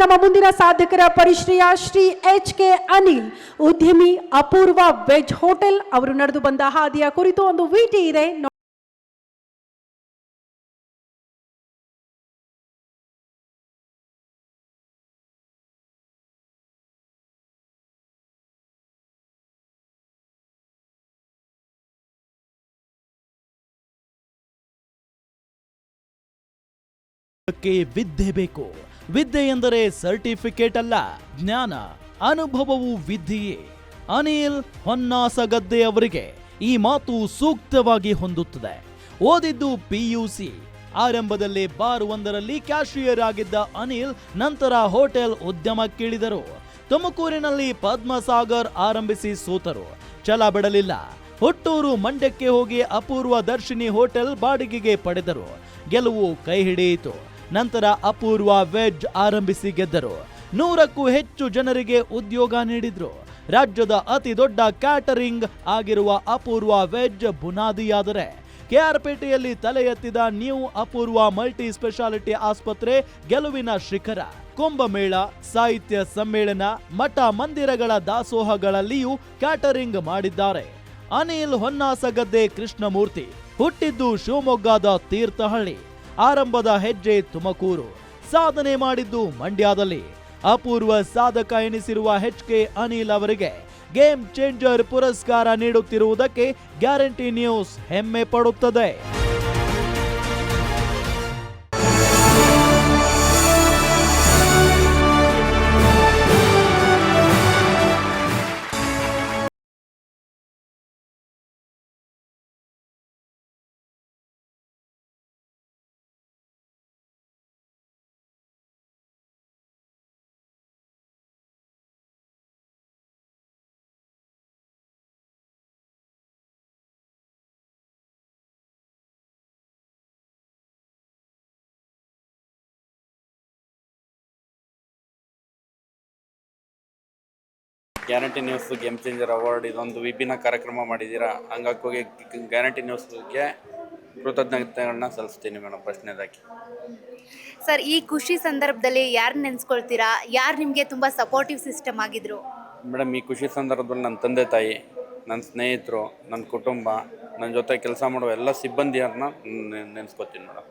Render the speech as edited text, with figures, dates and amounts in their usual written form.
ನಮ್ಮ ಮುಂದಿನ ಸಾಧಕರ ಪರಿಶ್ರಯ ಶ್ರೀ HK ಅನಿಲ್, ಉದ್ಯಮಿ, ಅಪೂರ್ವ ವೆಜ್ ಹೋಟೆಲ್. ಅವರು ನಡೆದು ಬಂದ ಹಾದಿಯ ಕುರಿತು ಒಂದು ವಿಟಿ ಇದೆ. ವಿದ್ಯೆ ಬೇಕು. ವಿದ್ಯೆ ಎಂದರೆ ಸರ್ಟಿಫಿಕೇಟ್ ಅಲ್ಲ, ಜ್ಞಾನ, ಅನುಭವವು ವಿದ್ಯೆಯೇ. ಅನಿಲ್ ಹೊನ್ನಾಸಗದ್ದೆ ಅವರಿಗೆ ಈ ಮಾತು ಸೂಕ್ತವಾಗಿ ಹೊಂದುತ್ತದೆ. ಓದಿದ್ದು PUC. ಆರಂಭದಲ್ಲಿ ಬಾರ್ ಒಂದರಲ್ಲಿ ಕ್ಯಾಶಿಯರ್ ಆಗಿದ್ದ ಅನಿಲ್ ನಂತರ ಹೋಟೆಲ್ ಉದ್ಯಮಕ್ಕಿಳಿದರು. ತುಮಕೂರಿನಲ್ಲಿ ಪದ್ಮಸಾಗರ್ ಆರಂಭಿಸಿ ಸೋತರು. ಛಲ ಬಿಡಲಿಲ್ಲ. ಹುಟ್ಟೂರು ಮಂಡ್ಯಕ್ಕೆ ಹೋಗಿ ಅಪೂರ್ವ ದರ್ಶಿನಿ ಹೋಟೆಲ್ ಬಾಡಿಗೆಗೆ ಪಡೆದರು. ಗೆಲುವು ಕೈ ಹಿಡಿಯಿತು. ನಂತರ ಅಪೂರ್ವ ವೆಜ್ ಆರಂಭಿಸಿ ಗೆದ್ದರು. 100ಕ್ಕೂ ಹೆಚ್ಚು ಜನರಿಗೆ ಉದ್ಯೋಗ ನೀಡಿದ್ರು. ರಾಜ್ಯದ ಅತಿ ದೊಡ್ಡ ಕ್ಯಾಟರಿಂಗ್ ಆಗಿರುವ ಅಪೂರ್ವ ವೆಜ್ ಬುನಾದಿಯಾದರೆ KR-ಪೇಟೆಯಲ್ಲಿ ತಲೆ ಎತ್ತಿದ ನ್ಯೂ ಅಪೂರ್ವ ಮಲ್ಟಿ ಸ್ಪೆಷಾಲಿಟಿ ಆಸ್ಪತ್ರೆ ಗೆಲುವಿನ ಶಿಖರ. ಕುಂಭಮೇಳ, ಸಾಹಿತ್ಯ ಸಮ್ಮೇಳನ, ಮಠ ಮಂದಿರಗಳ ದಾಸೋಹಗಳಲ್ಲಿಯೂ ಕ್ಯಾಟರಿಂಗ್ ಮಾಡಿದ್ದಾರೆ. ಅನಿಲ್ ಹೊನ್ನಾಸಗದ್ದೆ ಕೃಷ್ಣಮೂರ್ತಿ ಹುಟ್ಟಿದ್ದು ಶಿವಮೊಗ್ಗದ ತೀರ್ಥಹಳ್ಳಿ. ಆರಂಭದ ಹೆಜ್ಜೆ ತುಮಕೂರು, ಸಾಧನೆ ಮಾಡಿದ್ದು ಮಂಡ್ಯದಲ್ಲಿ. ಅಪೂರ್ವ ಸಾಧಕ ಎನಿಸಿರುವ HK ಅನಿಲ್ ಅವರಿಗೆ ಗೇಮ್ ಚೇಂಜರ್ ಪುರಸ್ಕಾರ ನೀಡುತ್ತಿರುವುದಕ್ಕೆ ಗ್ಯಾರಂಟಿ ನ್ಯೂಸ್ ಹೆಮ್ಮೆ ಪಡುತ್ತದೆ. Guarantee news game changer award ಇದೊಂದು ವಿಭಿನ್ನ ಕಾರ್ಯಕ್ರಮ ಮಾಡಿದ್ದೀರಾ. ಹಂಗಾಗಿ ಗ್ಯಾರಂಟಿ ನ್ಯೂಸ್ಗೆ ಕೃತಜ್ಞತೆಗಳನ್ನ ಸಲ್ಲಿಸ್ತೀನಿ ಮೇಡಮ್. ಪ್ರಶ್ನೆದಾಗಿ ಸರ್, ಈ ಖುಷಿ ಸಂದರ್ಭದಲ್ಲಿ ಯಾರು ನೆನೆಸ್ಕೊಳ್ತೀರಾ? ಯಾರು ನಿಮಗೆ ತುಂಬ ಸಪೋರ್ಟಿವ್ ಸಿಸ್ಟಮ್ ಆಗಿದ್ರು? ಮೇಡಮ್, ಈ ಖುಷಿ ಸಂದರ್ಭದಲ್ಲಿ ನನ್ನ ತಂದೆ ತಾಯಿ, ನನ್ನ ಸ್ನೇಹಿತರು, ನನ್ನ ಕುಟುಂಬ, ನನ್ನ ಜೊತೆ ಕೆಲಸ ಮಾಡುವ ಎಲ್ಲ ಸಿಬ್ಬಂದಿಯರನ್ನ ನೆನೆಸ್ಕೊತೀನಿ ಮೇಡಮ್.